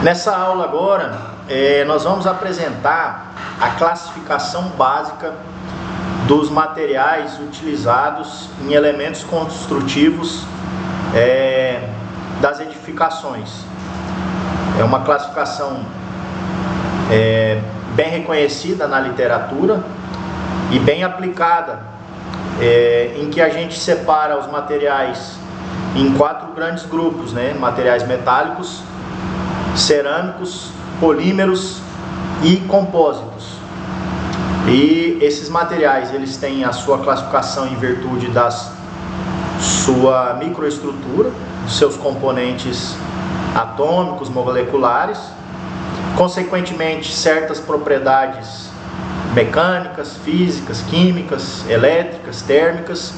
Nessa aula agora, nós vamos apresentar a classificação básica dos materiais utilizados em elementos construtivos das edificações. É uma classificação bem reconhecida na literatura e bem aplicada, em que a gente separa os materiais em 4 grandes grupos, né? Materiais metálicos, cerâmicos, polímeros e compósitos. E esses materiais, eles têm a sua classificação em virtude da sua microestrutura, dos seus componentes atômicos, moleculares, consequentemente certas propriedades mecânicas, físicas, químicas, elétricas, térmicas,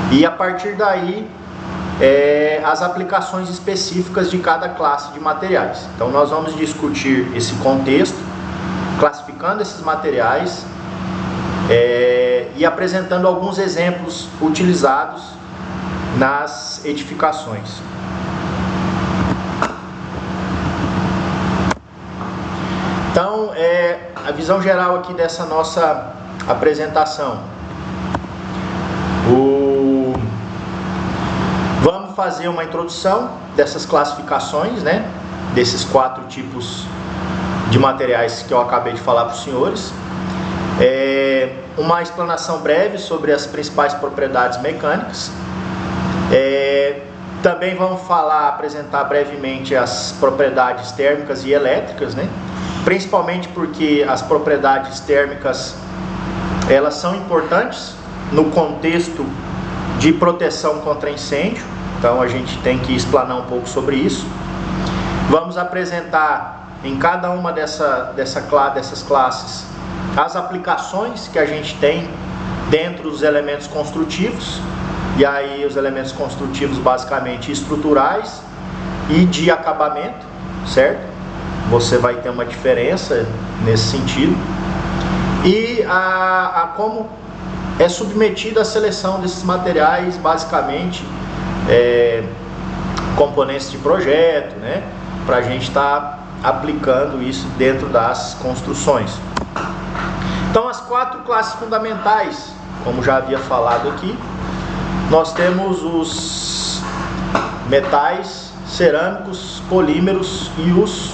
e a partir daí as aplicações específicas de cada classe de materiais. Então nós vamos discutir esse contexto, classificando esses materiais e apresentando alguns exemplos utilizados nas edificações. Então, a visão geral aqui dessa nossa apresentação. Vamos fazer uma introdução dessas classificações, né? Desses 4 tipos de materiais que eu acabei de falar para os senhores. Uma explanação breve sobre as principais propriedades mecânicas. Também vamos apresentar brevemente as propriedades térmicas e elétricas, né? Principalmente porque as propriedades térmicas, elas são importantes no contexto de proteção contra incêndio. Então a gente tem que explanar um pouco sobre isso. Vamos apresentar em cada uma dessas classes as aplicações que a gente tem dentro dos elementos construtivos. E aí os elementos construtivos basicamente estruturais e de acabamento, certo? Você vai ter uma diferença nesse sentido. E como é submetida a seleção desses materiais, basicamente componentes de projeto, né? Para a gente estar aplicando isso dentro das construções. Então, as 4 classes fundamentais, como já havia falado aqui, nós temos os metais, cerâmicos, polímeros e os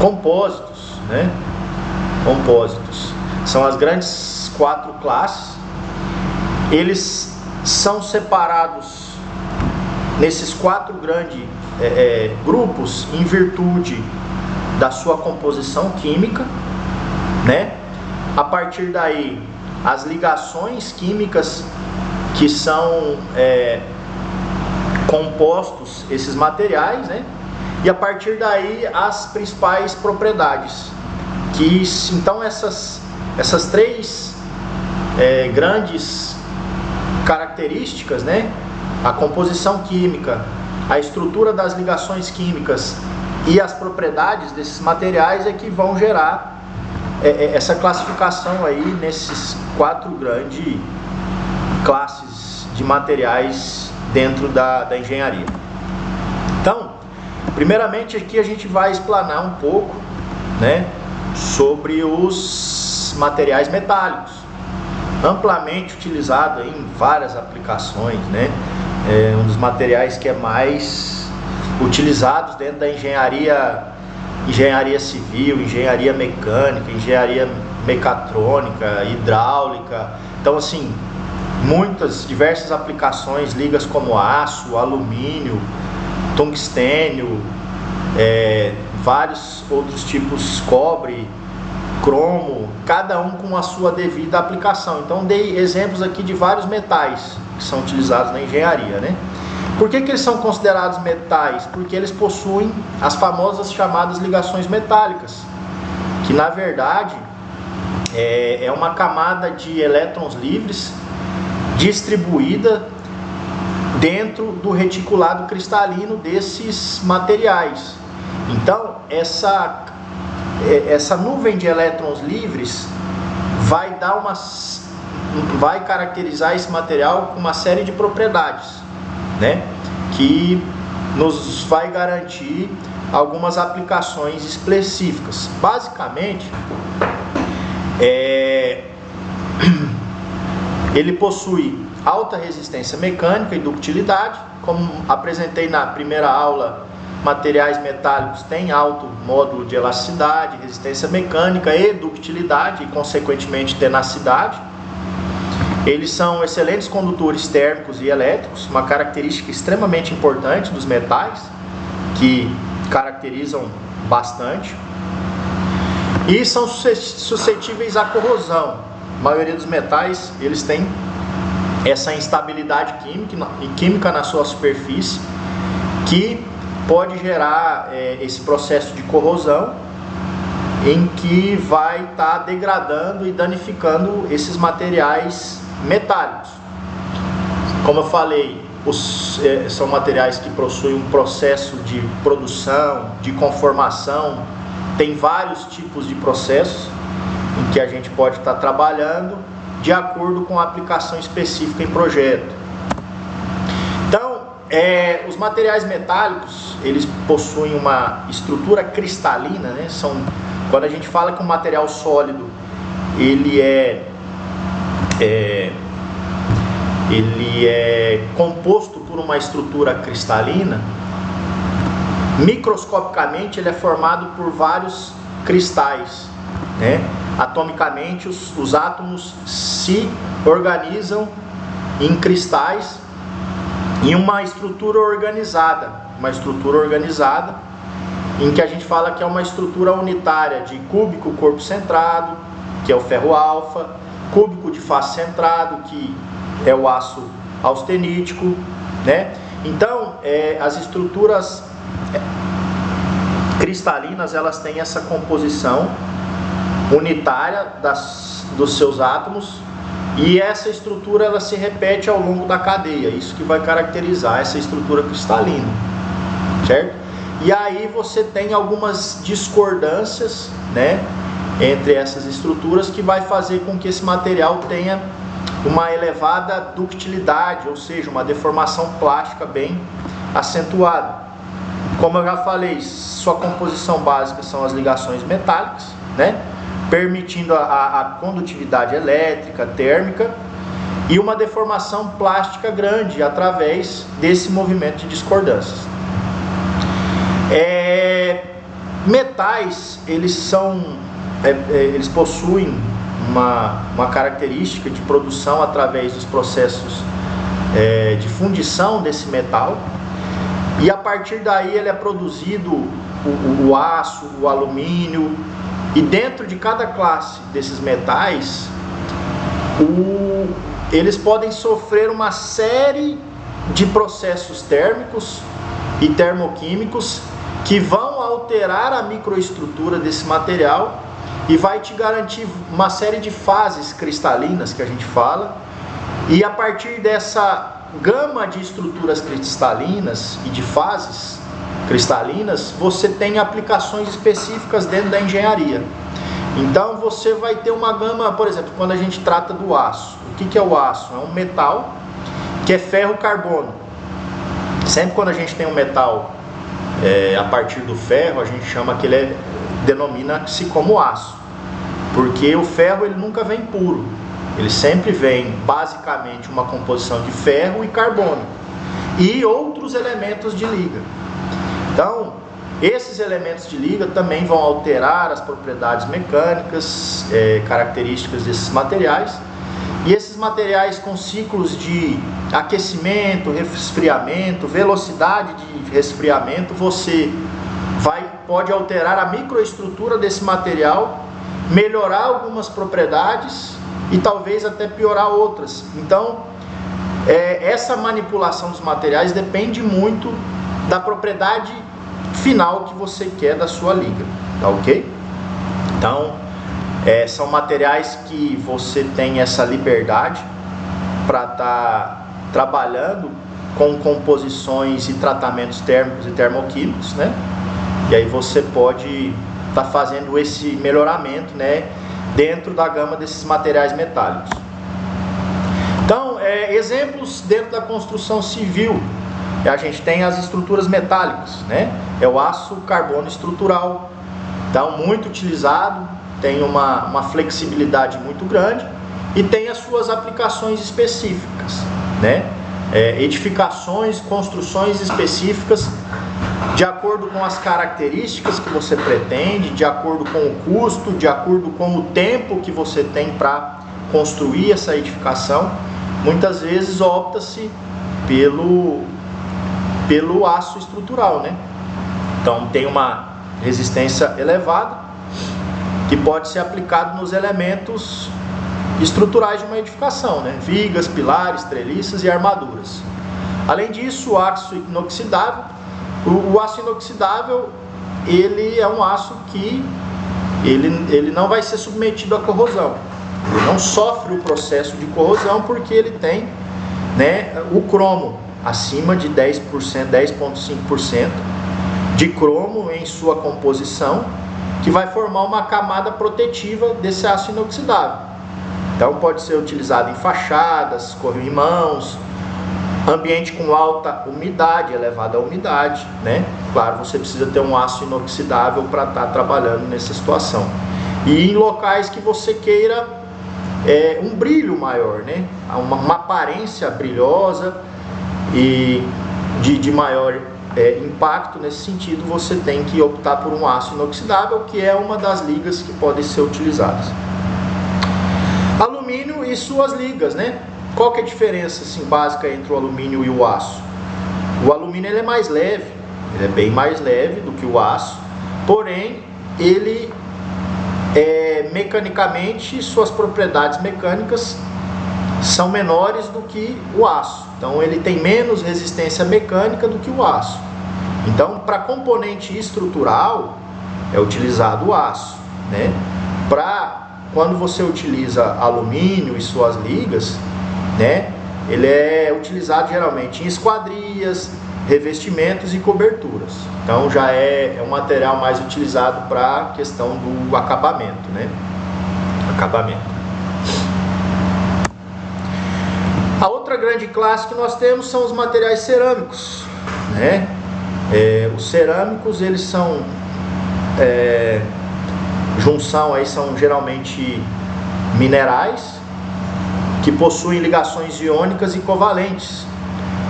compósitos, né? Compósitos são as grandes 4 classes. Eles são separados nesses 4 grandes grupos em virtude da sua composição química, né? A partir daí, as ligações químicas que são compostos esses materiais, né? E a partir daí, as principais propriedades. Então essas 3 grandes características, né? A composição química, a estrutura das ligações químicas e as propriedades desses materiais é que vão gerar essa classificação aí nesses 4 grandes classes de materiais dentro da engenharia. Então, primeiramente aqui a gente vai explanar um pouco, né, sobre os materiais metálicos, amplamente utilizado em várias aplicações, né? Um dos materiais que é mais utilizados dentro da engenharia civil, engenharia mecânica, engenharia mecatrônica, hidráulica. Então, assim, diversas aplicações, ligas como aço, alumínio, tungstênio, vários outros tipos, cobre, cromo, cada um com a sua devida aplicação. Então dei exemplos aqui de vários metais que são utilizados na engenharia, né? Por que eles são considerados metais? Porque eles possuem as famosas chamadas ligações metálicas, que na verdade é uma camada de elétrons livres distribuída dentro do reticulado cristalino desses materiais. Então essa nuvem de elétrons livres vai caracterizar esse material com uma série de propriedades, né? Que nos vai garantir algumas aplicações específicas. Basicamente, ele possui alta resistência mecânica e ductilidade. Como apresentei na primeira aula, materiais metálicos têm alto módulo de elasticidade, resistência mecânica e ductilidade, e consequentemente tenacidade. Eles são excelentes condutores térmicos e elétricos, uma característica extremamente importante dos metais, que caracterizam bastante. E são suscetíveis à corrosão. A maioria dos metais, eles têm essa instabilidade química na sua superfície, que pode gerar esse processo de corrosão, em que vai estar degradando e danificando esses materiais metálicos. Como eu falei, são materiais que possuem um processo de produção, de conformação. Tem vários tipos de processos em que a gente pode estar trabalhando de acordo com a aplicação específica em projeto. Então, os materiais metálicos, eles possuem uma estrutura cristalina, né? Quando a gente fala que um material sólido, ele é composto por uma estrutura cristalina, microscopicamente ele é formado por vários cristais, né? Atomicamente os átomos se organizam em cristais em uma estrutura organizada, em que a gente fala que é uma estrutura unitária de cúbico corpo centrado, que é o ferro alfa, cúbico de face centrado, que é o aço austenítico, né? Então, as estruturas cristalinas, elas têm essa composição unitária dos seus átomos, e essa estrutura ela se repete ao longo da cadeia. Isso que vai caracterizar essa estrutura cristalina, certo? E aí você tem algumas discordâncias, né, entre essas estruturas, que vai fazer com que esse material tenha uma elevada ductilidade, ou seja, uma deformação plástica bem acentuada. Como eu já falei, sua composição básica são as ligações metálicas, né, permitindo a condutividade elétrica, térmica, e uma deformação plástica grande através desse movimento de discordâncias. Metais, eles possuem uma característica de produção através dos processos de fundição desse metal, e a partir daí ele é produzido o aço, o alumínio, e dentro de cada classe desses metais, eles podem sofrer uma série de processos térmicos e termoquímicos que vão alterar a microestrutura desse material e vai te garantir uma série de fases cristalinas que a gente fala. E a partir dessa gama de estruturas cristalinas e de fases cristalinas, você tem aplicações específicas dentro da engenharia. Então você vai ter uma gama, por exemplo, quando a gente trata do aço. O que é o aço? É um metal que é ferro-carbono. Sempre quando a gente tem um metal a partir do ferro, a gente chama que ele denomina-se como aço, porque o ferro ele nunca vem puro, ele sempre vem basicamente uma composição de ferro e carbono e outros elementos de liga. Então, esses elementos de liga também vão alterar as propriedades mecânicas, características desses materiais. E esses materiais com ciclos de aquecimento, resfriamento, velocidade de resfriamento, você pode alterar a microestrutura desse material, melhorar algumas propriedades e talvez até piorar outras. Então, essa manipulação dos materiais depende muito da propriedade final que você quer da sua liga, tá ok? Então, são materiais que você tem essa liberdade para estar trabalhando com composições e tratamentos térmicos e termoquímicos, né? E aí você pode estar fazendo esse melhoramento, né, dentro da gama desses materiais metálicos. Então, exemplos dentro da construção civil. a gente tem as estruturas metálicas, né? É o aço carbono estrutural, então muito utilizado, tem uma flexibilidade muito grande e tem as suas aplicações específicas, né? Edificações, construções específicas de acordo com as características que você pretende, de acordo com o custo, de acordo com o tempo que você tem para construir essa edificação. Muitas vezes opta-se pelo aço estrutural, né? Então tem uma resistência elevada que pode ser aplicado nos elementos estruturais de uma edificação, né? Vigas, pilares, treliças e armaduras. Além disso, o aço inoxidável, o aço inoxidável, ele é um aço que ele não vai ser submetido à corrosão. Ele não sofre o processo de corrosão porque ele tem, né, o cromo acima de 10%, 10,5% de cromo em sua composição, que vai formar uma camada protetiva desse aço inoxidável. Então pode ser utilizado em fachadas, corrimãos, ambiente com alta umidade, elevada umidade, né? Claro, você precisa ter um aço inoxidável para estar trabalhando nessa situação. E em locais que você queira um brilho maior, né? Uma aparência brilhosa e de maior impacto, nesse sentido você tem que optar por um aço inoxidável, que é uma das ligas que podem ser utilizadas. Alumínio e suas ligas, né? Qual que é a diferença assim, básica entre o alumínio e o aço? O alumínio ele é mais leve, ele é bem mais leve do que o aço, porém ele mecanicamente, suas propriedades mecânicas são menores do que o aço. Então ele tem menos resistência mecânica do que o aço. Então, para componente estrutural é utilizado o aço, né? Quando você utiliza alumínio e suas ligas, né, ele é utilizado geralmente em esquadrias, revestimentos e coberturas. Então já é um material mais utilizado para a questão do acabamento, né? Acabamento. A outra grande classe que nós temos são os materiais cerâmicos, né? Os cerâmicos, eles são junção aí, são geralmente minerais que possuem ligações iônicas e covalentes.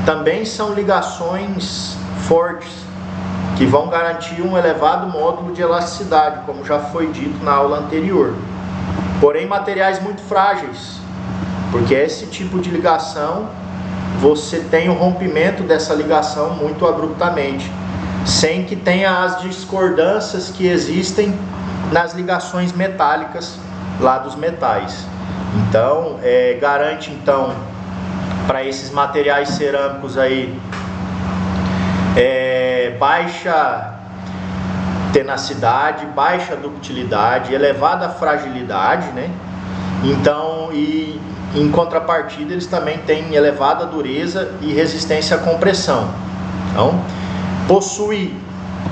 Também são ligações fortes que vão garantir um elevado módulo de elasticidade, como já foi dito na aula anterior. Porém, materiais muito frágeis, porque esse tipo de ligação você tem o rompimento dessa ligação muito abruptamente, sem que tenha as discordâncias que existem nas ligações metálicas lá dos metais. Então, garante então para esses materiais cerâmicos aí baixa tenacidade, baixa ductilidade, elevada fragilidade, né? Então, e em contrapartida eles também têm elevada dureza e resistência à compressão. Então, possui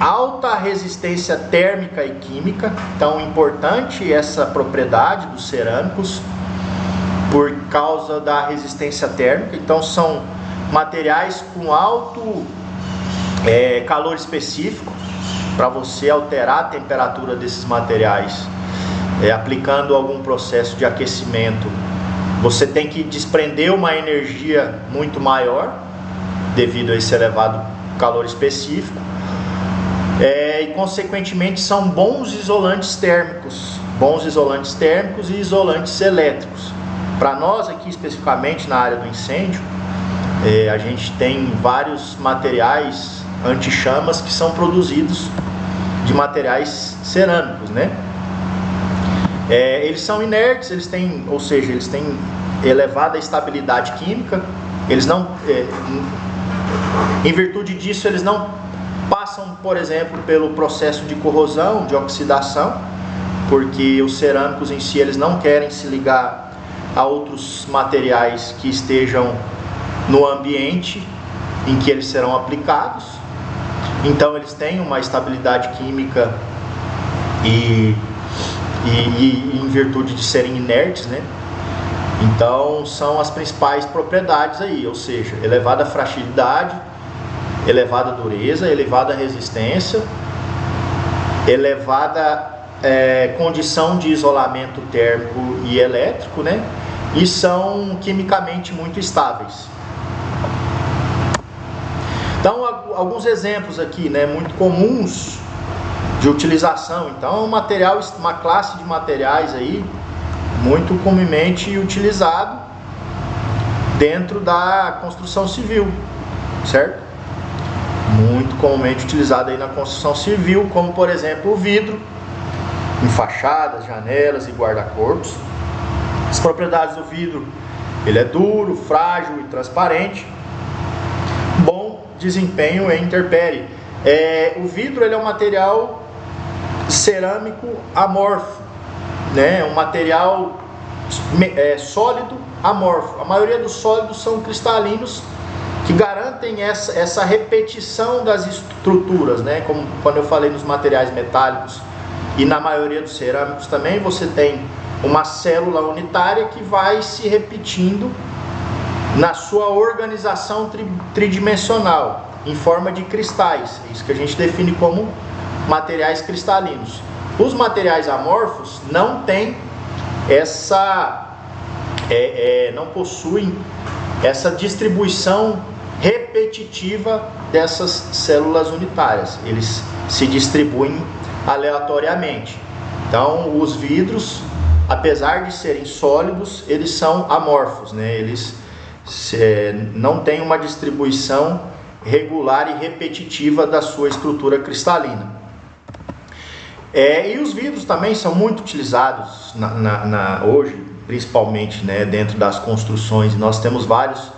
alta resistência térmica e química. Então, importante essa propriedade dos cerâmicos por causa da resistência térmica. Então, são materiais com alto calor específico, para você alterar a temperatura desses materiais aplicando algum processo de aquecimento. Você tem que desprender uma energia muito maior devido a esse elevado calor específico, e consequentemente são bons isolantes térmicos e isolantes elétricos. Para nós aqui especificamente na área do incêndio, a gente tem vários materiais anti-chamas que são produzidos de materiais cerâmicos, né? Eles são inertes, eles têm elevada estabilidade química, eles não, em virtude disso, eles não passam, por exemplo, pelo processo de corrosão, de oxidação, porque os cerâmicos em si, eles não querem se ligar a outros materiais que estejam no ambiente em que eles serão aplicados. Então eles têm uma estabilidade química e em virtude de serem inertes, né? Então são as principais propriedades aí, ou seja, elevada fragilidade, elevada dureza, elevada resistência, elevada condição de isolamento térmico e elétrico, né? E são quimicamente muito estáveis. Então, alguns exemplos aqui, né, muito comuns de utilização. Então, uma classe de materiais aí muito comumente utilizado dentro da construção civil, certo? Muito comumente utilizado aí na construção civil, como por exemplo o vidro em fachadas, janelas e guarda-corpos. As propriedades do vidro: ele é duro, frágil e transparente, bom desempenho em intempérie. O vidro, ele é um material cerâmico amorfo, né? Um material sólido amorfo. A maioria dos sólidos são cristalinos, que garantem essa repetição das estruturas, né? Como quando eu falei nos materiais metálicos e na maioria dos cerâmicos também, você tem uma célula unitária que vai se repetindo na sua organização tridimensional, em forma de cristais. É isso que a gente define como materiais cristalinos. Os materiais amorfos não têm não possuem essa distribuição repetitiva dessas células unitárias. Eles se distribuem aleatoriamente. Então, os vidros, apesar de serem sólidos, eles são amorfos, né? Eles não têm uma distribuição regular e repetitiva da sua estrutura cristalina. E os vidros também são muito utilizados hoje, principalmente, né, dentro das construções. Nós temos vários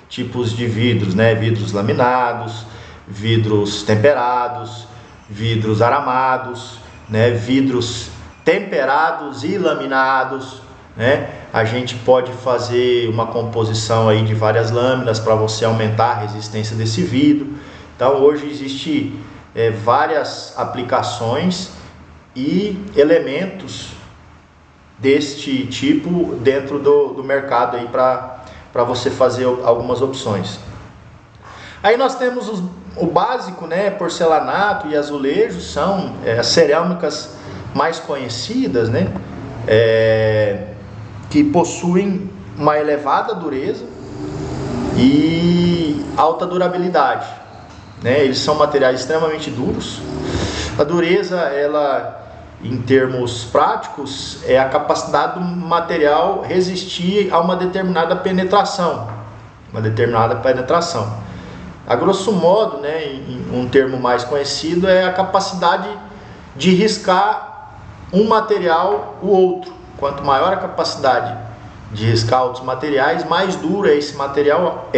tipos de vidros, né? Vidros laminados, vidros temperados, vidros aramados, né? Vidros temperados e laminados, né? A gente pode fazer uma composição aí de várias lâminas para você aumentar a resistência desse vidro. Então hoje existe várias aplicações e elementos deste tipo dentro do mercado aí para você fazer algumas opções. Aí nós temos o básico, né? Porcelanato e azulejo são as cerâmicas mais conhecidas, né? Que possuem uma elevada dureza e alta durabilidade, né? Eles são materiais extremamente duros. A dureza, ela, em termos práticos, é a capacidade do material resistir a uma determinada penetração. A grosso modo, né, um termo mais conhecido é a capacidade de riscar um material o outro. Quanto maior a capacidade de riscar outros materiais, mais duro esse material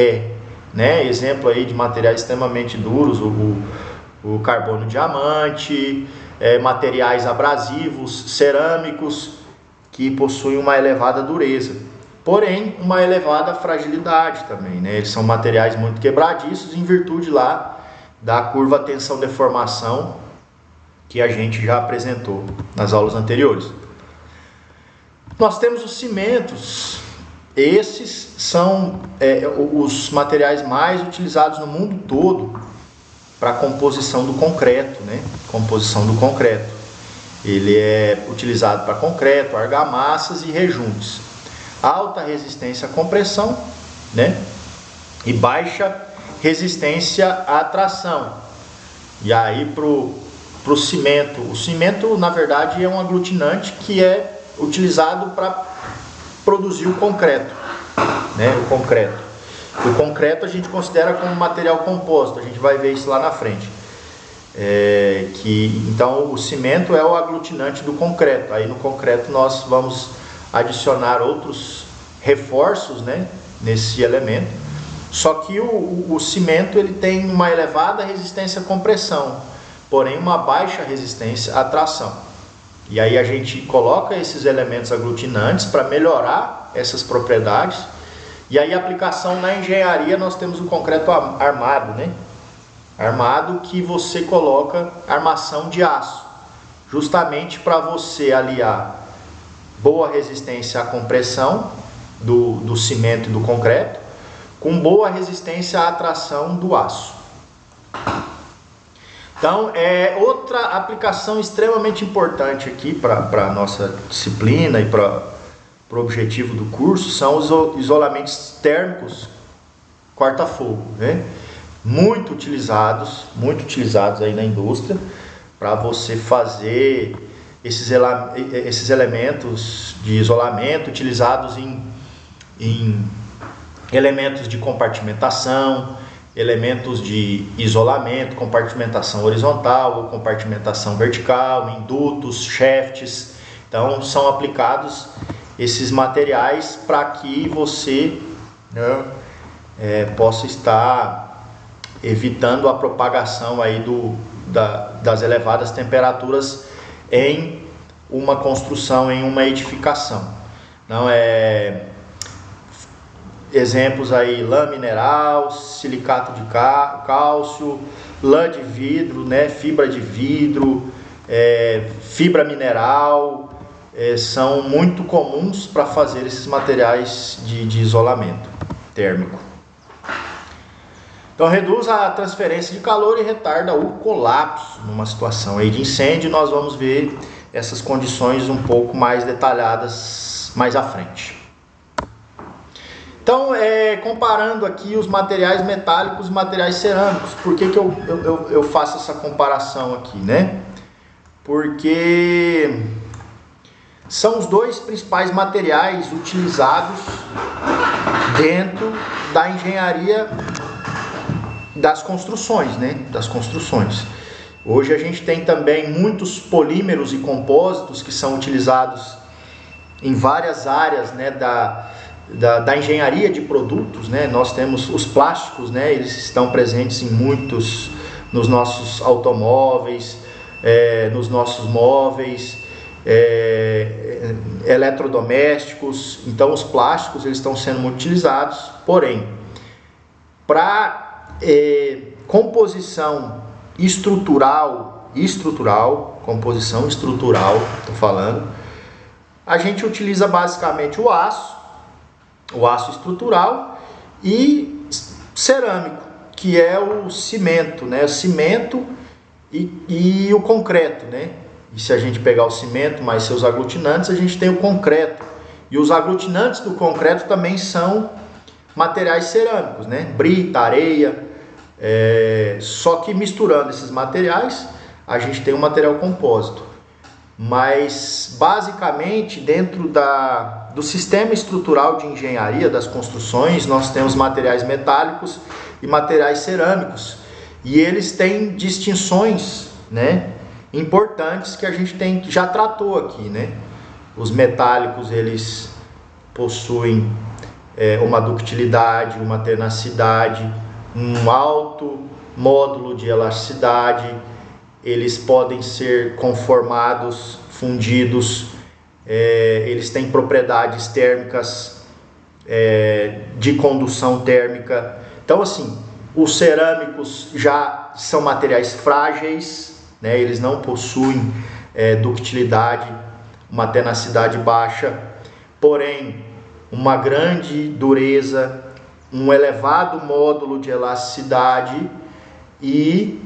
né? Exemplo aí de materiais extremamente duros: o carbono diamante, materiais abrasivos, cerâmicos, que possuem uma elevada dureza, porém uma elevada fragilidade também, né? Eles são materiais muito quebradiços em virtude lá da curva tensão-deformação que a gente já apresentou nas aulas anteriores. Nós temos os cimentos. Esses são os materiais mais utilizados no mundo todo para a composição do concreto, né? Composição do concreto. Ele é utilizado para concreto, argamassas e rejuntes. Alta resistência à compressão, né? E baixa resistência à tração. E aí para o cimento. O cimento, na verdade, é um aglutinante que é utilizado para produzir o concreto, né? O concreto a gente considera como material composto. A gente vai ver isso lá na frente. Então o cimento é o aglutinante do concreto. Aí no concreto nós vamos adicionar outros reforços, né, nesse elemento. Só que o cimento, ele tem uma elevada resistência à compressão, porém uma baixa resistência à tração. E aí a gente coloca esses elementos aglutinantes para melhorar essas propriedades. E aí a aplicação na engenharia, nós temos o concreto armado, né? Armado, que você coloca armação de aço, justamente para você aliar boa resistência à compressão do cimento e do concreto com boa resistência à tração do aço. Então, outra aplicação extremamente importante aqui para a nossa disciplina e para o objetivo do curso são os isolamentos térmicos corta-fogo, né? Muito utilizados aí na indústria para você fazer esses elementos de isolamento utilizados em elementos de compartimentação, elementos de isolamento, compartimentação horizontal ou compartimentação vertical, em dutos, shafts. Então são aplicados esses materiais para que você, né, possa estar evitando a propagação aí das elevadas temperaturas em uma construção, em uma edificação. Não exemplos aí: lã mineral, silicato de cálcio, lã de vidro, né, fibra de vidro, fibra mineral, são muito comuns para fazer esses materiais de isolamento térmico. Então reduz a transferência de calor e retarda o colapso numa situação aí de incêndio. Nós vamos ver essas condições um pouco mais detalhadas mais à frente. Então, comparando aqui os materiais metálicos e materiais cerâmicos, por que eu faço essa comparação aqui, né? Porque são os dois principais materiais utilizados dentro da engenharia das construções, né? Das construções. Hoje a gente tem também muitos polímeros e compósitos que são utilizados em várias áreas, né, da engenharia de produtos, né? Nós temos os plásticos, né? Eles estão presentes em muitos, nos nossos automóveis, nos nossos móveis, eletrodomésticos. Então os plásticos eles estão sendo muito utilizados, porém para composição estrutural, composição estrutural, estou falando, a gente utiliza basicamente o aço estrutural e cerâmico, que é o cimento, né? O cimento e o concreto, né? E se a gente pegar o cimento mais seus aglutinantes, a gente tem o concreto. E os aglutinantes do concreto também são materiais cerâmicos, né? Brita, areia. Só que misturando esses materiais, a gente tem um material compósito. Mas basicamente dentro do sistema estrutural de engenharia das construções, nós temos materiais metálicos e materiais cerâmicos, e eles têm distinções, né, importantes que a gente já tratou aqui, né? Os metálicos eles possuem uma ductilidade, uma tenacidade, um alto módulo de elasticidade. Eles podem ser conformados, fundidos, eles têm propriedades térmicas, de condução térmica. Então, assim, os cerâmicos já são materiais frágeis, né? Eles não possuem ductilidade, uma tenacidade baixa, porém uma grande dureza, um elevado módulo de elasticidade e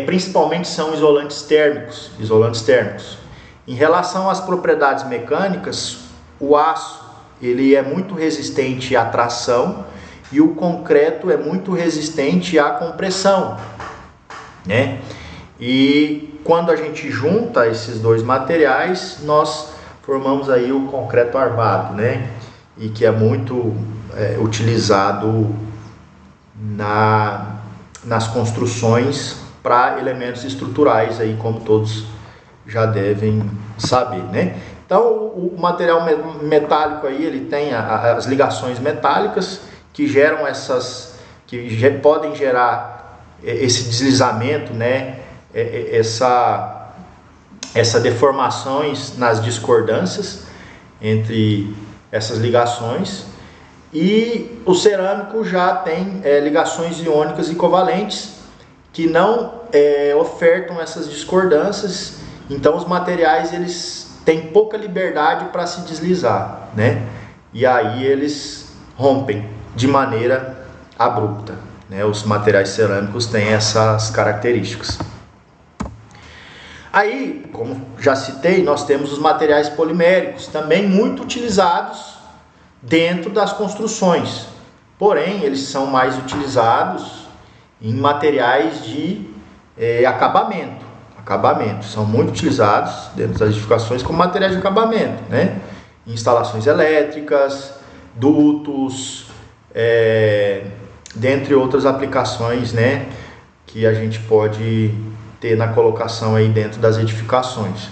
principalmente são isolantes térmicos. Em relação às propriedades mecânicas, o aço ele é muito resistente à tração e o concreto é muito resistente à compressão, né? E quando a gente junta esses dois materiais, nós formamos aí o concreto armado, né? E que é muito utilizado nas construções para elementos estruturais, aí, como todos já devem saber, né? Então, o material metálico aí, ele tem as ligações metálicas que geram podem gerar esse deslizamento, né? Essa deformações nas discordâncias entre essas ligações. E o cerâmico já tem ligações iônicas e covalentes que não ofertam essas discordâncias. Então os materiais eles têm pouca liberdade para se deslizar, né? E aí eles rompem de maneira abrupta. né? Os materiais cerâmicos têm essas características. Aí, como já citei, nós temos os materiais poliméricos, também muito utilizados dentro das construções. Porém, eles são mais utilizados em materiais de acabamento. São muito utilizados dentro das edificações como materiais de acabamento, né? Instalações elétricas, dutos, dentre outras aplicações, né, que a gente pode ter na colocação aí dentro das edificações.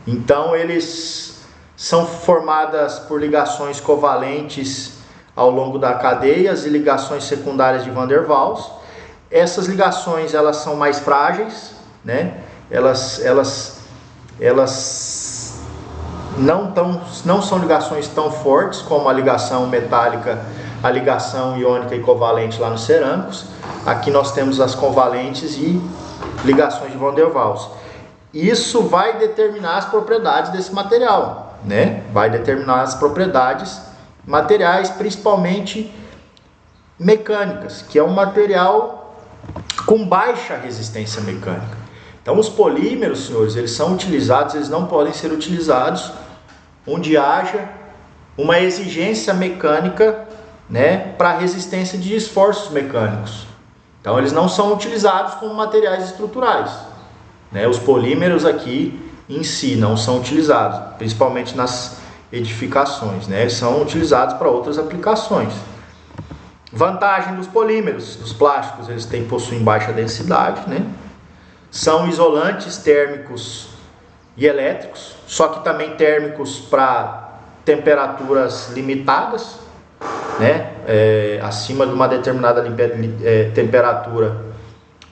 Então, eles são formadas por ligações covalentes ao longo da cadeia e ligações secundárias de Van der Waals. Essas ligações, elas são mais frágeis, né? Elas não são ligações tão fortes como a ligação metálica, a ligação iônica e covalente lá nos cerâmicos. Aqui nós temos as covalentes e ligações de Van der Waals. Isso vai determinar as propriedades desse material, né? Vai determinar as propriedades materiais, principalmente mecânicas, que é um material com baixa resistência mecânica. Então, os polímeros, senhores, eles são utilizados, eles não podem ser utilizados onde haja uma exigência mecânica, né, para resistência de esforços mecânicos. Então, eles não são utilizados como materiais estruturais, né? Os polímeros aqui em si não são utilizados, principalmente nas edificações, né? Eles são utilizados para outras aplicações. Vantagem dos polímeros, dos plásticos, eles possuem baixa densidade, né? São isolantes térmicos e elétricos, só que também térmicos para temperaturas limitadas, né? Acima de uma determinada temperatura,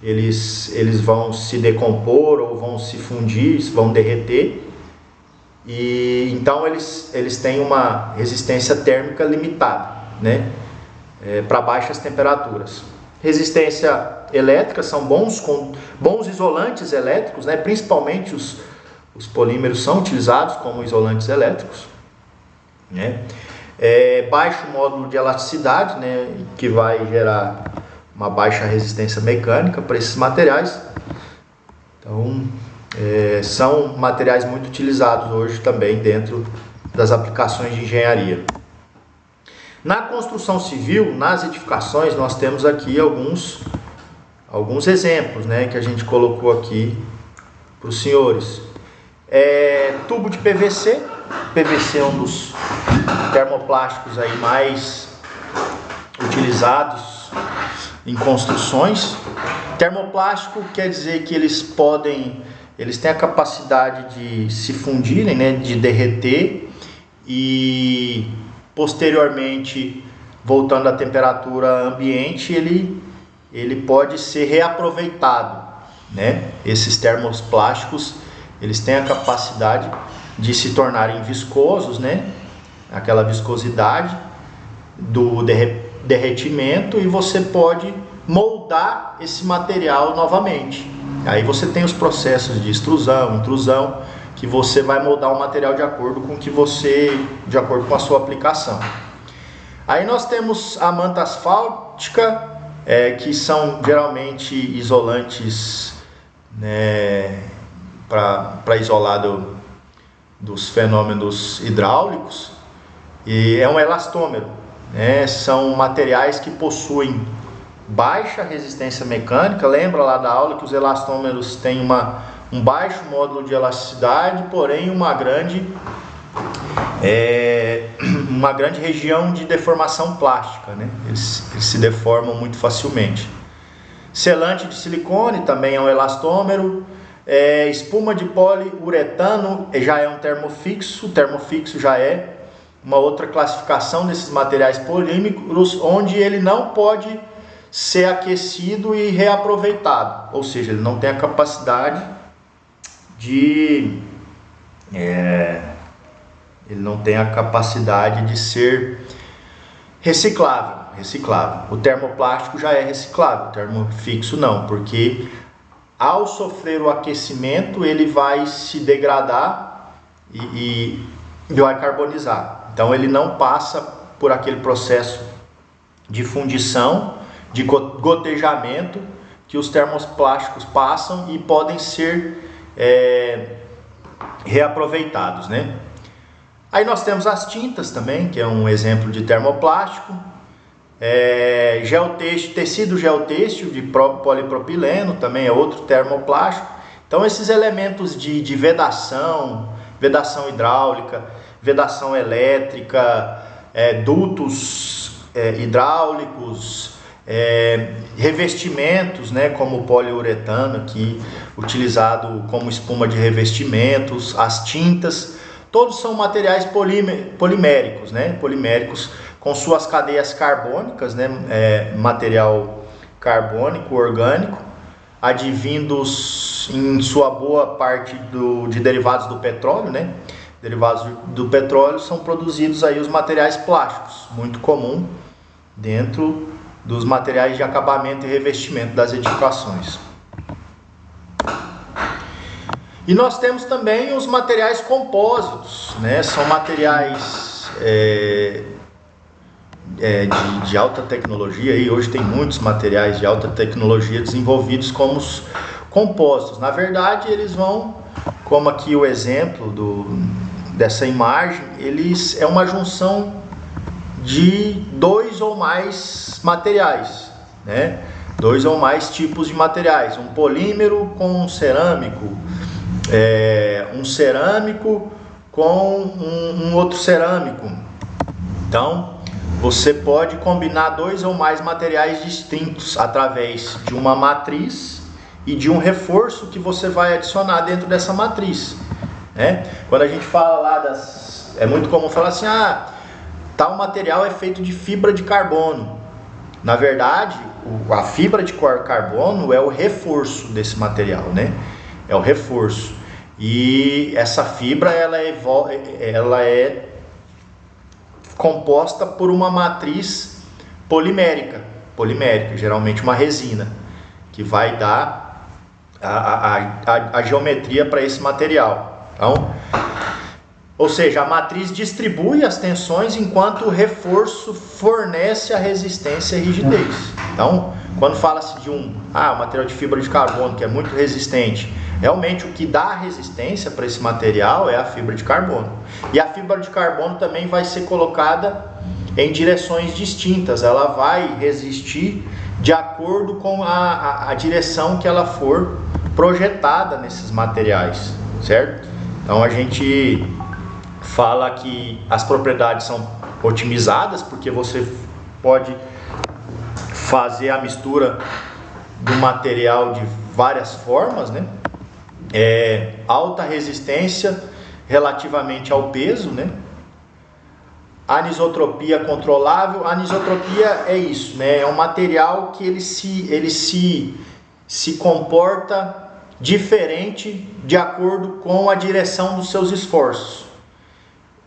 eles vão se decompor ou vão se fundir, vão derreter, e então eles têm uma resistência térmica limitada, né? Para baixas temperaturas. Resistência elétrica, são bons isolantes elétricos, né? Principalmente os polímeros são utilizados como isolantes elétricos, né? Baixo módulo de elasticidade, né? Que vai gerar uma baixa resistência mecânica para esses materiais. Então, são materiais muito utilizados hoje também dentro das aplicações de engenharia. Na construção civil, nas edificações, nós temos aqui alguns exemplos, né, que a gente colocou aqui para os senhores. Tubo de PVC. PVC é um dos termoplásticos aí mais utilizados em construções. Termoplástico quer dizer que eles têm a capacidade de se fundirem, né, de derreter, e posteriormente, voltando à temperatura ambiente, ele pode ser reaproveitado, né? Esses termoplásticos, eles têm a capacidade de se tornarem viscosos, né? Aquela viscosidade do derretimento, e você pode moldar esse material novamente. Aí você tem os processos de extrusão, intrusão, que você vai moldar o material de acordo com a sua aplicação. Aí nós temos a manta asfáltica, que são geralmente isolantes, né, para isolar dos fenômenos hidráulicos, e é um elastômero, né? São materiais que possuem baixa resistência mecânica. Lembra lá da aula que os elastômeros têm um baixo módulo de elasticidade, porém uma grande região de deformação plástica, né? Eles se deformam muito facilmente. Selante de silicone também é um elastômero. Espuma de poliuretano já é um termofixo. O termofixo já é uma outra classificação desses materiais polímeros, onde ele não pode ser aquecido e reaproveitado, ou seja, ele não tem a capacidade de ser reciclável. O termoplástico já é reciclável, o termofixo não, porque ao sofrer o aquecimento ele vai se degradar e vai carbonizar. Então ele não passa por aquele processo de fundição, de gotejamento que os termoplásticos passam e podem ser reaproveitados, né? Aí nós temos as tintas também, que é um exemplo de termoplástico. Tecido geotêxtil de polipropileno também é outro termoplástico. Então esses elementos de vedação, vedação hidráulica, vedação elétrica, dutos hidráulicos, revestimentos, né, como o poliuretano aqui, utilizado como espuma de revestimentos, as tintas, todos são materiais poliméricos, né, poliméricos com suas cadeias carbônicas, né, material carbônico orgânico, advindos em sua boa parte de derivados do petróleo, né? Derivados do petróleo são produzidos aí os materiais plásticos, muito comum dentro dos materiais de acabamento e revestimento das edificações. E nós temos também os materiais compósitos, né? São materiais de alta tecnologia, e hoje tem muitos materiais de alta tecnologia desenvolvidos como os compósitos. Na verdade, eles vão, como aqui o exemplo dessa imagem, é uma junção de 2 ou mais materiais, né? 2 ou mais tipos de materiais, um polímero com um cerâmico, um cerâmico com um outro cerâmico. Então, você pode combinar 2 ou mais materiais distintos através de uma matriz e de um reforço que você vai adicionar dentro dessa matriz, né? Quando a gente fala lá é muito comum falar assim, tal material é feito de fibra de carbono. Na verdade, a fibra de carbono é o reforço desse material, né? É o reforço. E essa fibra ela é composta por uma matriz polimérica, geralmente uma resina, que vai dar a geometria para esse material. Então, ou seja, a matriz distribui as tensões enquanto o reforço fornece a resistência e rigidez. Então, quando fala-se de um material de fibra de carbono que é muito resistente, realmente o que dá resistência para esse material é a fibra de carbono. E a fibra de carbono também vai ser colocada em direções distintas. Ela vai resistir de acordo com a direção que ela for projetada nesses materiais, certo? Então a gente fala que as propriedades são otimizadas, porque você pode fazer a mistura do material de várias formas, né? Alta resistência relativamente ao peso, né? Anisotropia controlável. A anisotropia é isso, né? É um material que ele se comporta diferente de acordo com a direção dos seus esforços.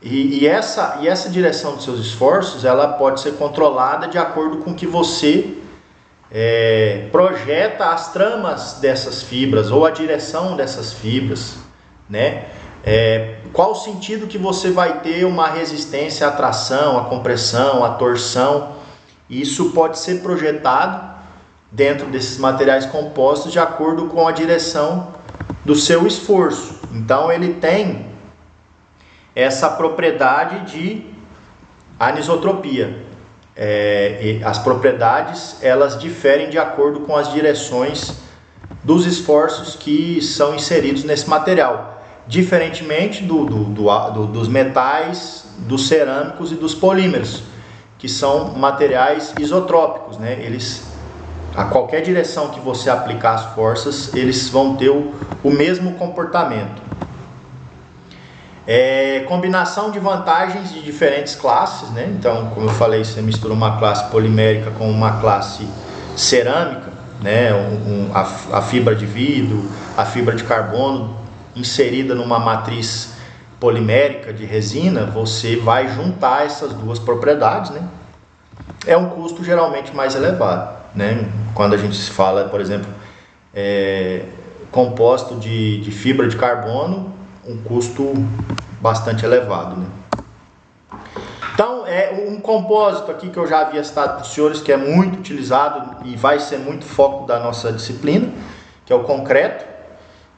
E essa direção dos seus esforços, ela pode ser controlada de acordo com que você projeta as tramas dessas fibras ou a direção dessas fibras, né? Qual o sentido que você vai ter uma resistência à tração, à compressão, à torção. Isso pode ser projetado dentro desses materiais compostos de acordo com a direção do seu esforço. Então ele tem essa propriedade de anisotropia. As propriedades elas diferem de acordo com as direções dos esforços que são inseridos nesse material, diferentemente dos metais, dos cerâmicos e dos polímeros, que são materiais isotrópicos, né? A qualquer direção que você aplicar as forças, eles vão ter o mesmo comportamento. Combinação de vantagens de diferentes classes, né? Então, como eu falei, você mistura uma classe polimérica com uma classe cerâmica, né? A fibra de vidro, a fibra de carbono inserida numa matriz polimérica de resina, você vai juntar essas duas propriedades, né? É um custo geralmente mais elevado, né? Quando a gente se fala, por exemplo, composto de fibra de carbono, um custo bastante elevado, né? Então, é um compósito aqui que eu já havia citado para os senhores, que é muito utilizado e vai ser muito foco da nossa disciplina, que é o concreto,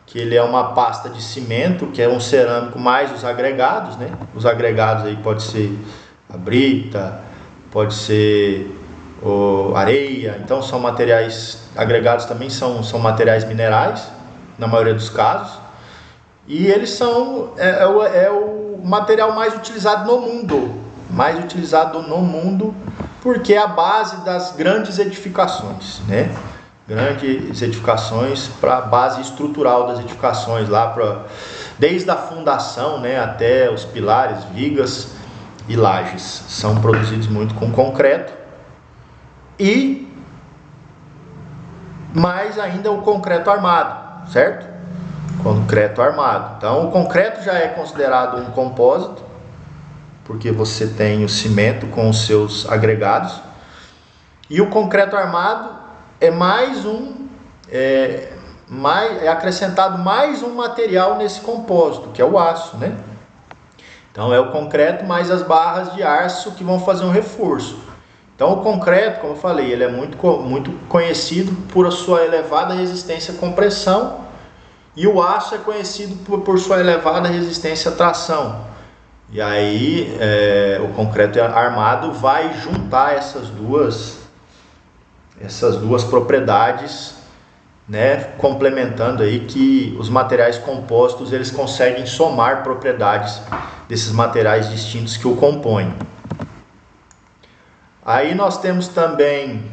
que ele é uma pasta de cimento, que é um cerâmico mais os agregados, né? Os agregados aí pode ser a brita, pode ser areia, então são materiais agregados, também são materiais minerais, na maioria dos casos, e eles são o material mais utilizado no mundo, porque é a base das grandes edificações, né? Grandes edificações, para a base estrutural das edificações, desde a fundação, né, até os pilares, vigas e lajes, são produzidos muito com concreto, e mais ainda o concreto armado, certo? Concreto armado. Então o concreto já é considerado um compósito, porque você tem o cimento com os seus agregados, e o concreto armado é acrescentado mais um material nesse compósito, que é o aço, né? Então é o concreto mais as barras de aço que vão fazer um reforço. Então o concreto, como eu falei, ele é muito conhecido por a sua elevada resistência à compressão, e o aço é conhecido por sua elevada resistência à tração. E aí o concreto armado vai juntar essas duas propriedades, né, complementando aí que os materiais compostos eles conseguem somar propriedades desses materiais distintos que o compõem. Aí nós temos também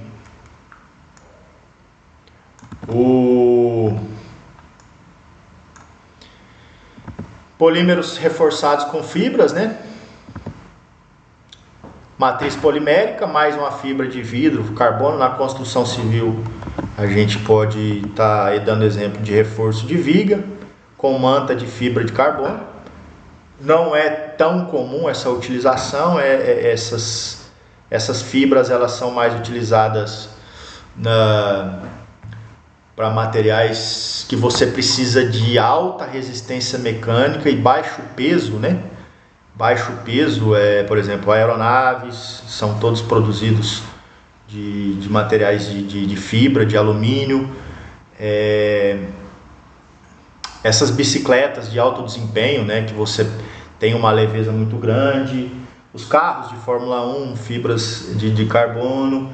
polímeros reforçados com fibras, né? Matriz polimérica, mais uma fibra de vidro, carbono. Na construção civil a gente pode estar dando exemplo de reforço de viga com manta de fibra de carbono. Não é tão comum essa utilização, essas fibras elas são mais utilizadas para materiais que você precisa de alta resistência mecânica e baixo peso, né? Baixo peso por exemplo, aeronaves, são todos produzidos de materiais de fibra, de alumínio. Essas bicicletas de alto desempenho, né, que você tem uma leveza muito grande. Os carros de Fórmula 1, fibras de carbono.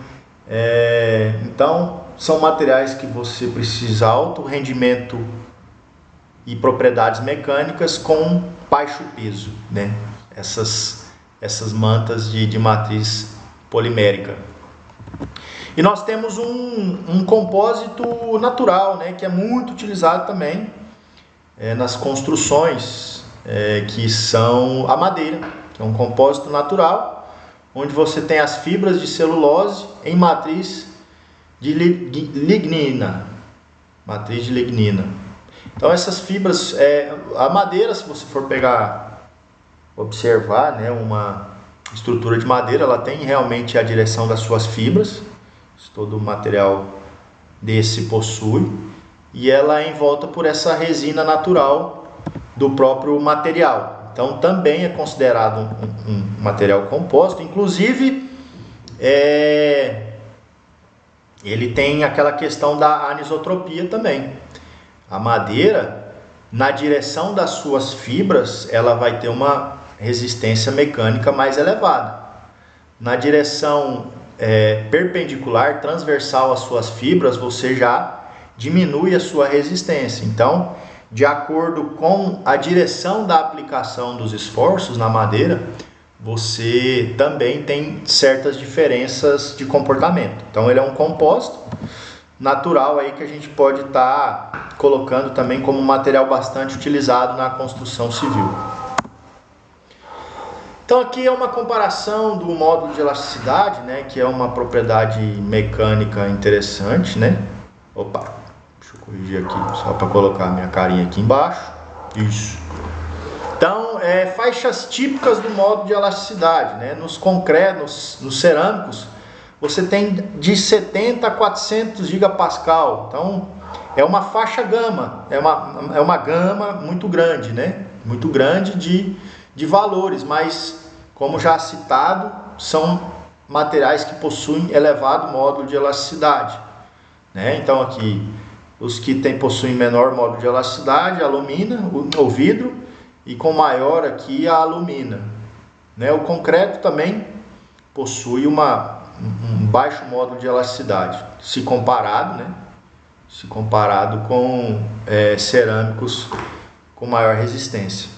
Então, são materiais que você precisa alto rendimento e propriedades mecânicas com baixo peso, né? Essas mantas de matriz polimérica. E nós temos um compósito natural, né, que é muito utilizado também nas construções, que são a madeira, que é um compósito natural, onde você tem as fibras de celulose em matriz de lignina. Matriz de lignina. Então essas fibras, a madeira, se você for observar, né, uma estrutura de madeira, ela tem realmente a direção das suas fibras, todo material desse possui, e ela é envolta por essa resina natural do próprio material. Então também é considerado um material composto. Inclusive ele tem aquela questão da anisotropia também. A madeira, na direção das suas fibras, ela vai ter uma resistência mecânica mais elevada. Na direção perpendicular, transversal às suas fibras, você já diminui a sua resistência. Então, de acordo com a direção da aplicação dos esforços na madeira, você também tem certas diferenças de comportamento. Então ele é um compósito natural aí que a gente pode estar colocando também como material bastante utilizado na construção civil. Então aqui é uma comparação do módulo de elasticidade, né, que é uma propriedade mecânica interessante, né? Opa, deixa eu corrigir aqui só para colocar a minha carinha aqui embaixo. Isso. Então, faixas típicas do módulo de elasticidade, né? Nos concretos, nos cerâmicos, você tem de 70 a 400 gigapascal. Então, é uma faixa gama, é uma gama muito grande, né? Muito grande de valores, mas como já citado, são materiais que possuem elevado módulo de elasticidade, né? Então aqui, os que possuem menor módulo de elasticidade, a alumina, o vidro, e com maior aqui a alumina, né? O concreto também possui um baixo módulo de elasticidade, se comparado, né? Se comparado com cerâmicos com maior resistência.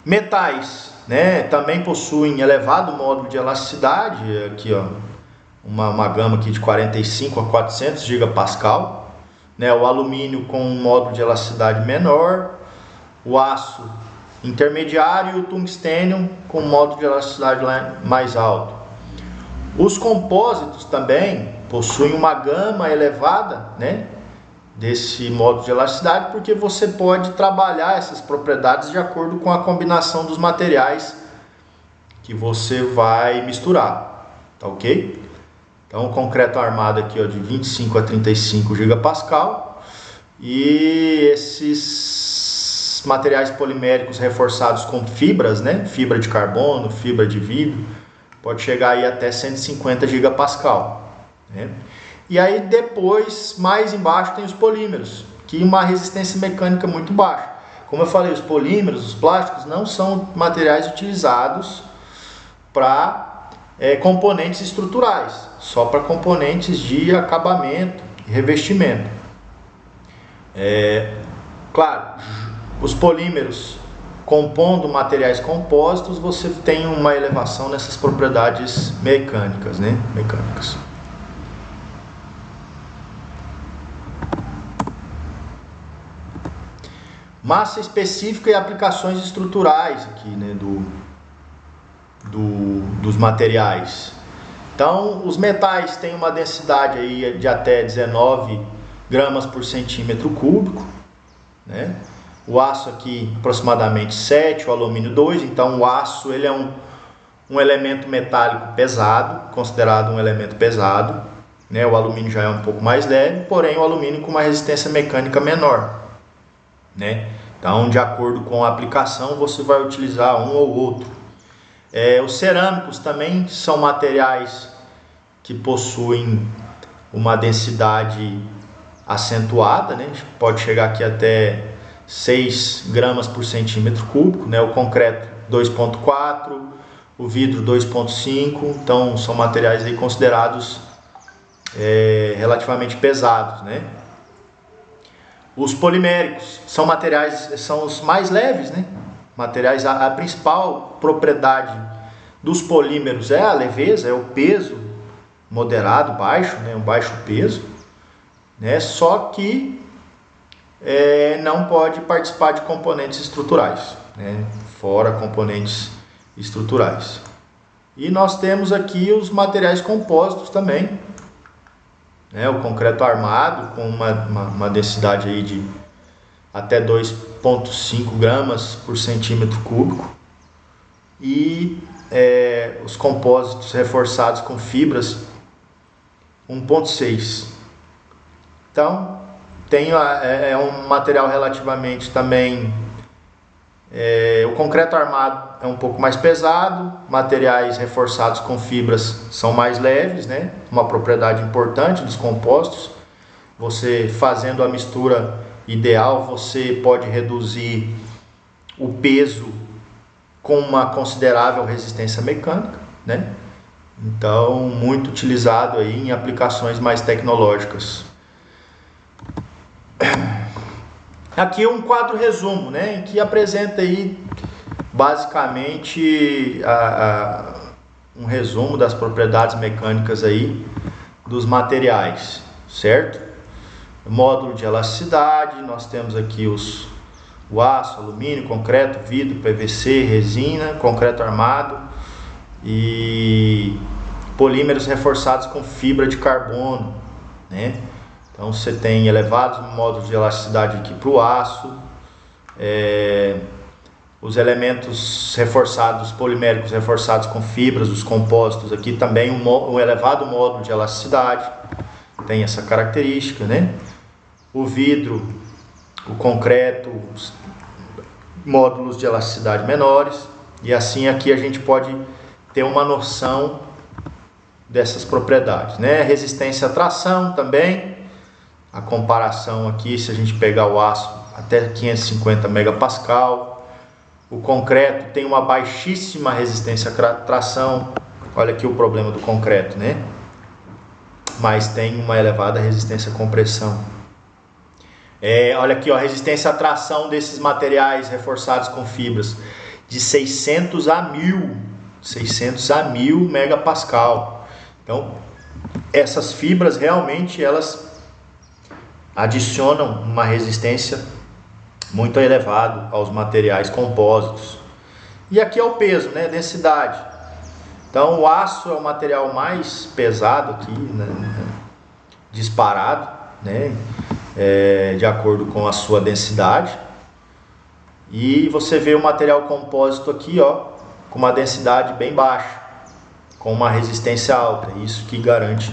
Metais, né, também possuem elevado módulo de elasticidade, aqui ó, uma gama aqui de 45 a 400 gigapascal, né? O alumínio com um módulo de elasticidade menor, o aço intermediário e o tungstênio com um módulo de elasticidade mais alto. Os compósitos também possuem uma gama elevada, né, desse módulo de elasticidade, porque você pode trabalhar essas propriedades de acordo com a combinação dos materiais que você vai misturar, tá ok? Então o concreto armado aqui ó, de 25 a 35 gigapascal, e esses materiais poliméricos reforçados com fibras, né, fibra de carbono, fibra de vidro, pode chegar aí até 150 gigapascal, né? E aí depois, mais embaixo, tem os polímeros, que uma resistência mecânica muito baixa. Como eu falei, os polímeros, os plásticos, não são materiais utilizados para componentes estruturais, só para componentes de acabamento e revestimento. Claro, os polímeros compondo materiais compósitos, você tem uma elevação nessas propriedades mecânicas, né? Mecânicas. Massa específica e aplicações estruturais aqui, né, dos materiais. Então, os metais têm uma densidade aí de até 19 gramas por centímetro cúbico, né? O aço aqui aproximadamente 7, o alumínio 2. Então o aço ele é um elemento metálico pesado, considerado um elemento pesado, né? O alumínio já é um pouco mais leve, porém o alumínio com uma resistência mecânica menor, né? Então, de acordo com a aplicação, você vai utilizar um ou outro. Os cerâmicos também são materiais que possuem uma densidade acentuada, né? Pode chegar aqui até 6 gramas por centímetro cúbico, né? O concreto 2,4, o vidro 2,5, então são materiais aí considerados relativamente pesados, né? Os poliméricos são materiais, são os mais leves, né? Materiais, a principal propriedade dos polímeros é a leveza, é o peso moderado, baixo, né? Um baixo peso, né? Só que não pode participar de componentes estruturais, né? Fora componentes estruturais. E nós temos aqui os materiais compósitos também, né? O concreto armado com uma densidade aí de até 2,5 gramas por centímetro cúbico, e os compósitos reforçados com fibras 1,6. Então tem um material relativamente também, o concreto armado é um pouco mais pesado, materiais reforçados com fibras são mais leves, né? Uma propriedade importante dos compostos. Você fazendo a mistura ideal, você pode reduzir o peso com uma considerável resistência mecânica, né? Então, muito utilizado aí em aplicações mais tecnológicas. Aqui um quadro resumo, né, em que apresenta aí basicamente um resumo das propriedades mecânicas aí dos materiais, certo? Módulo de elasticidade, nós temos aqui o aço, alumínio, concreto, vidro, PVC, resina, concreto armado e polímeros reforçados com fibra de carbono, né? Então você tem elevados módulos de elasticidade aqui para o aço, os elementos reforçados, poliméricos reforçados com fibras, os compósitos aqui também um elevado módulo de elasticidade, tem essa característica, né? O vidro, o concreto, módulos de elasticidade menores, E assim aqui a gente pode ter uma noção dessas propriedades, né? Resistência à tração também, a comparação aqui, se a gente pegar o aço até 550 megapascal, o concreto tem uma baixíssima resistência à tração, olha aqui o problema do concreto, né? Mas tem uma elevada resistência à compressão. Olha aqui, ó, a resistência à tração desses materiais reforçados com fibras, de 600 a 1000 megapascal. Então, essas fibras realmente elas adicionam uma resistência muito elevada aos materiais compósitos. E aqui é o peso, né? Densidade. Então, o aço é o material mais pesado aqui, né? Disparado, né? De acordo com a sua densidade. E você vê o material compósito aqui, ó, com uma densidade bem baixa, com uma resistência alta. Isso que garante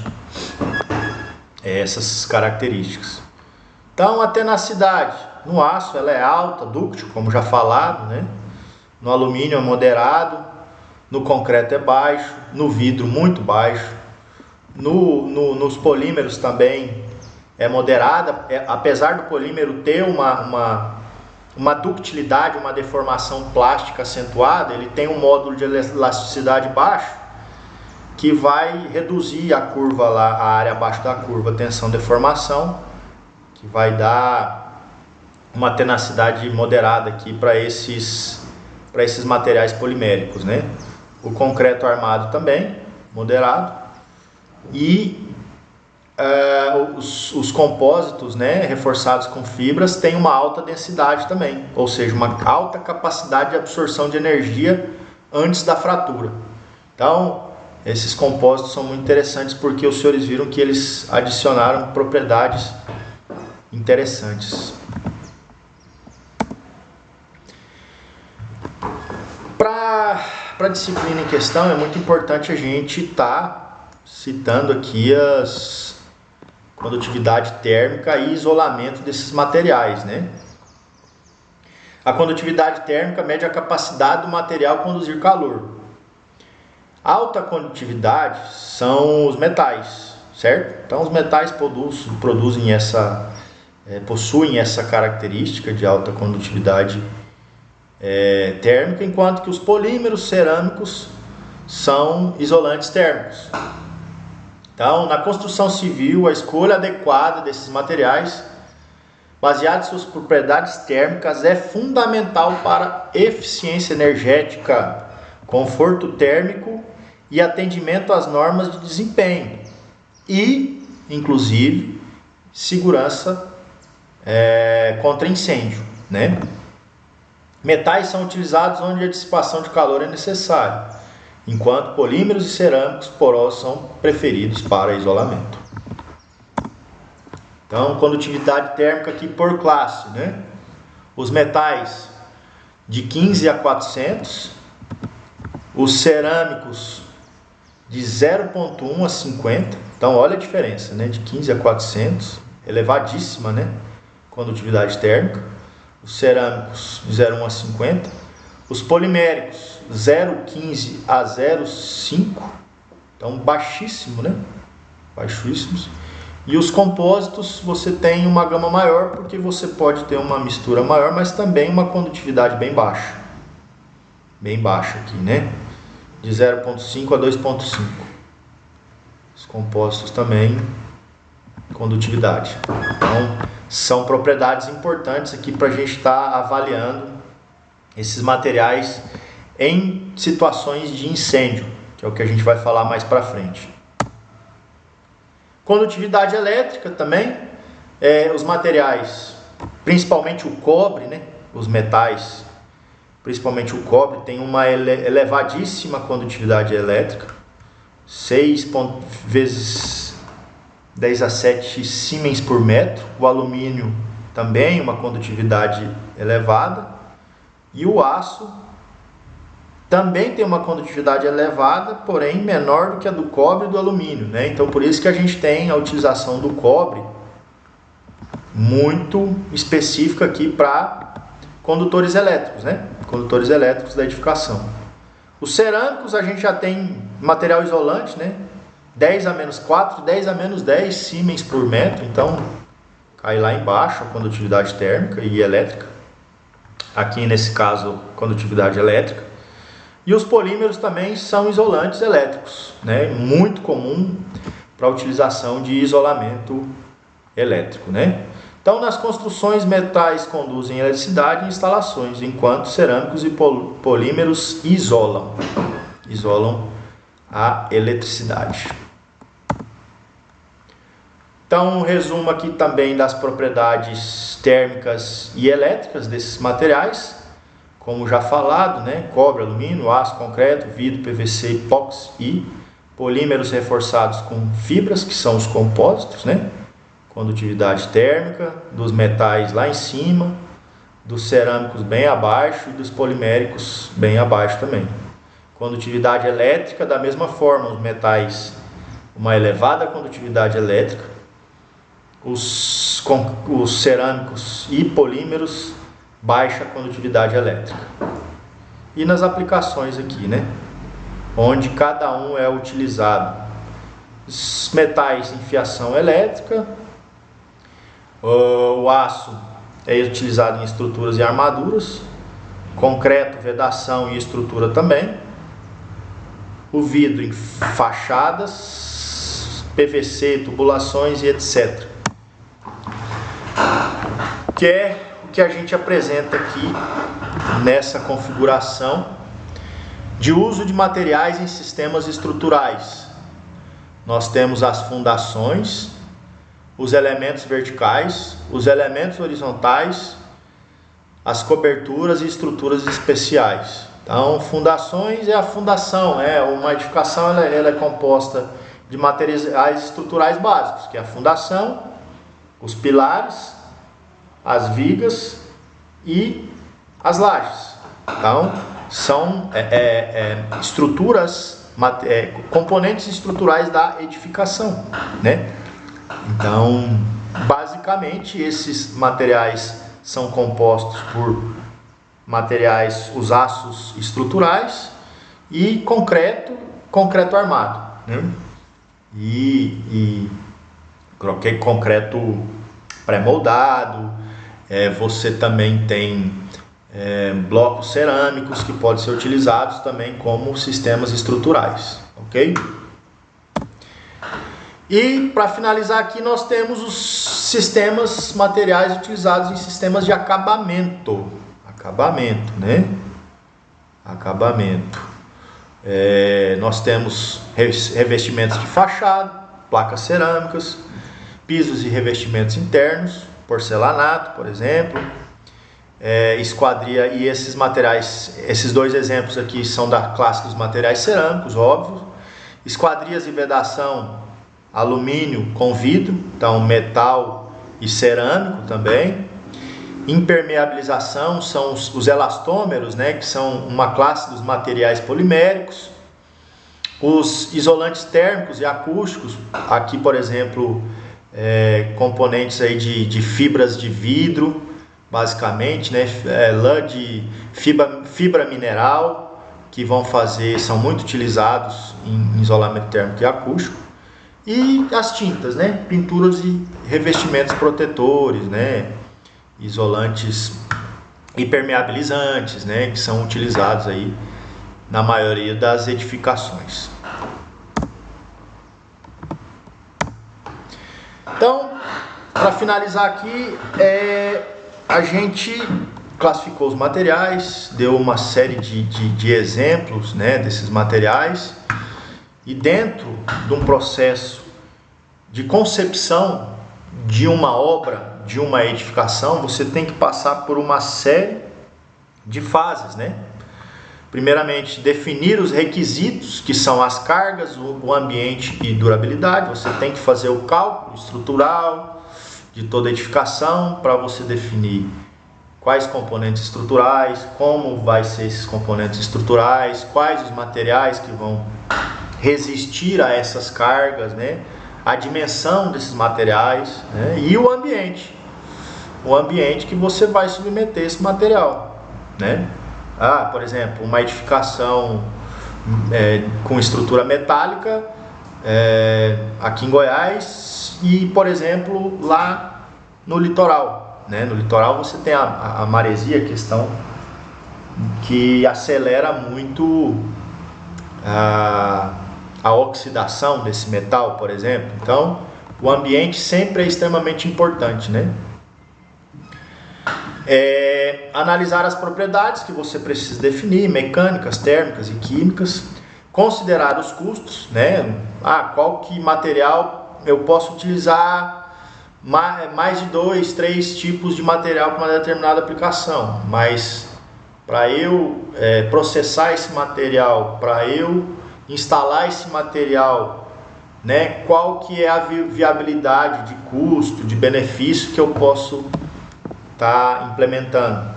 essas características. Então, a tenacidade no aço ela é alta, dúctil, como já falado, né? No alumínio é moderado, no concreto é baixo, no vidro muito baixo, nos polímeros também é moderada, apesar do polímero ter uma ductilidade, uma deformação plástica acentuada, ele tem um módulo de elasticidade baixo que vai reduzir a curva lá, a área abaixo da curva, tensão-deformação, que vai dar uma tenacidade moderada aqui para esses materiais poliméricos, né? O concreto armado também, moderado, e os compósitos, né, reforçados com fibras têm uma alta densidade também, ou seja, uma alta capacidade de absorção de energia antes da fratura. Então, esses compósitos são muito interessantes porque os senhores viram que eles adicionaram propriedades interessantes. Para a disciplina em questão, é muito importante a gente estar citando aqui as condutividade térmica e isolamento desses materiais, né? A condutividade térmica mede a capacidade do material conduzir calor. Alta condutividade são os metais, certo? Então os metais possuem essa característica de alta condutividade térmica, enquanto que os polímeros cerâmicos são isolantes térmicos. Então, na construção civil, a escolha adequada desses materiais, baseada em suas propriedades térmicas, é fundamental para eficiência energética, conforto térmico e atendimento às normas de desempenho e, inclusive, segurança contra incêndio, né? Metais são utilizados onde a dissipação de calor é necessária, enquanto polímeros e cerâmicos porosos são preferidos para isolamento. Então, condutividade térmica aqui por classe, né? Os metais de 15 a 400, os cerâmicos de 0,1 a 50. Então, olha a diferença, né? De 15 a 400, elevadíssima, né? Condutividade térmica. Os cerâmicos de 0,1 a 50. Os poliméricos 0,15 a 0,5. Então, baixíssimo, né? Baixíssimos. E os compósitos, você tem uma gama maior, porque você pode ter uma mistura maior, mas também uma condutividade bem baixa. Bem baixa aqui, né? De 0,5 a 2,5. Os compósitos também, condutividade. Então, são propriedades importantes aqui para a gente estar avaliando esses materiais em situações de incêndio, que é o que a gente vai falar mais para frente. Condutividade elétrica também, os materiais, principalmente o cobre, né? Os metais, principalmente o cobre, tem uma elevadíssima condutividade elétrica, 6 vezes 10 a 7 Siemens por metro. O alumínio também uma condutividade elevada, e o aço também tem uma condutividade elevada, porém menor do que a do cobre e do alumínio, né? Então, por isso que a gente tem a utilização do cobre muito específica aqui para condutores elétricos, né? condutores elétricos da edificação. Os cerâmicos a gente já tem material isolante, né? 10 a menos 4, 10 a menos 10 Siemens por metro, então cai lá embaixo a condutividade térmica e elétrica. Aqui nesse caso, condutividade elétrica. E os polímeros também são isolantes elétricos, né? Muito comum para a utilização de isolamento elétrico, né? Então, nas construções, metais conduzem eletricidade em instalações, enquanto cerâmicos e polímeros isolam a eletricidade. Então, um resumo aqui também das propriedades térmicas e elétricas desses materiais, como já falado, né? Cobre, alumínio, aço, concreto, vidro, PVC, epóxi e polímeros reforçados com fibras, que são os compósitos, né? Condutividade térmica, dos metais lá em cima, dos cerâmicos bem abaixo e dos poliméricos bem abaixo também. Condutividade elétrica, da mesma forma, os metais, uma elevada condutividade elétrica, os cerâmicos e polímeros, baixa condutividade elétrica. E nas aplicações aqui, né? Onde cada um é utilizado. Os metais em fiação elétrica, o aço é utilizado em estruturas e armaduras, concreto, vedação e estrutura também, o vidro em fachadas, PVC, tubulações e etc. Que é o que a gente apresenta aqui nessa configuração de uso de materiais em sistemas estruturais. Nós temos as fundações, os elementos verticais, os elementos horizontais, as coberturas e estruturas especiais. Então, fundações é a fundação, uma edificação ela é composta de materiais estruturais básicos, que é a fundação, os pilares, as vigas e as lajes. Então, são estruturas, componentes estruturais da edificação, né? Então, basicamente, esses materiais são compostos por materiais, os aços estruturais e concreto armado, né? E concreto pré-moldado. Você também tem blocos cerâmicos que podem ser utilizados também como sistemas estruturais, ok? E para finalizar aqui nós temos os sistemas materiais utilizados em sistemas de acabamento, né? Acabamento. Nós temos revestimentos de fachada, placas cerâmicas, pisos e revestimentos internos, porcelanato, por exemplo, esquadria, e esses materiais, esses dois exemplos aqui são da classe dos materiais cerâmicos, óbvio. Esquadrias e vedação, alumínio com vidro, então metal e cerâmico também. Impermeabilização são os elastômeros, né, que são uma classe dos materiais poliméricos. Os isolantes térmicos e acústicos, aqui por exemplo, componentes aí de fibras de vidro, basicamente, né, lã de fibra mineral, que são muito utilizados em isolamento térmico e acústico. E as tintas, né, pinturas e revestimentos protetores, né, isolantes impermeabilizantes, né, que são utilizados aí na maioria das edificações. Então, para finalizar aqui, a gente classificou os materiais, deu uma série de exemplos, né, desses materiais, e dentro de um processo de concepção de uma obra, de uma edificação, você tem que passar por uma série de fases, né? Primeiramente, definir os requisitos, que são as cargas, o ambiente e durabilidade. Você tem que fazer o cálculo estrutural de toda a edificação para você definir quais componentes estruturais, como vai ser esses componentes estruturais, quais os materiais que vão resistir a essas cargas, né? A dimensão desses materiais, né? E o ambiente que você vai submeter esse material, né? por exemplo, uma edificação com estrutura metálica aqui em Goiás e, por exemplo, lá no litoral, né? No litoral você tem a maresia, a questão que acelera muito a oxidação desse metal, por exemplo. Então, o ambiente sempre é extremamente importante, né? Analisar as propriedades que você precisa definir, mecânicas, térmicas e químicas, considerar os custos, né? Qual que material eu posso utilizar mais de 2, 3 tipos de material para uma determinada aplicação, mas para eu processar esse material, para eu instalar esse material, né? Qual que é a viabilidade de custo, de benefício que eu posso implementando.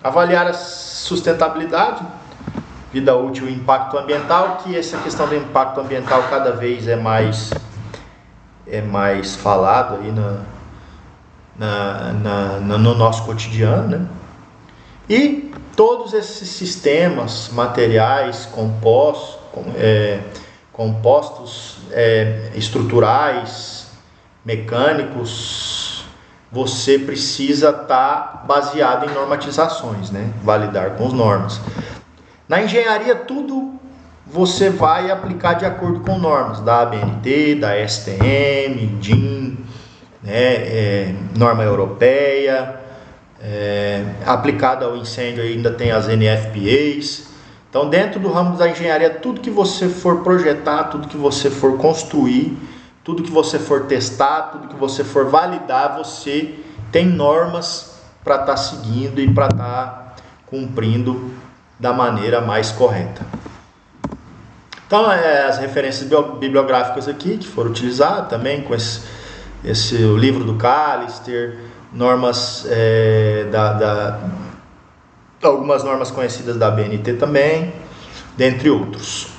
Avaliar a sustentabilidade, vida útil e impacto ambiental, que essa questão do impacto ambiental cada vez é mais falado aí no nosso cotidiano, né? E todos esses sistemas materiais compostos, estruturais, mecânicos, você precisa estar baseado em normatizações, né? Validar com as normas. Na engenharia, tudo você vai aplicar de acordo com normas da ABNT, da STM, DIN, né? Norma europeia, aplicada ao incêndio ainda tem as NFPAs. Então, dentro do ramo da engenharia, tudo que você for projetar, tudo que você for construir, tudo que você for testar, tudo que você for validar, você tem normas para estar seguindo e para estar cumprindo da maneira mais correta. Então, as referências bibliográficas aqui que foram utilizadas também com esse o livro do Callister, normas algumas normas conhecidas da ABNT também, dentre outros.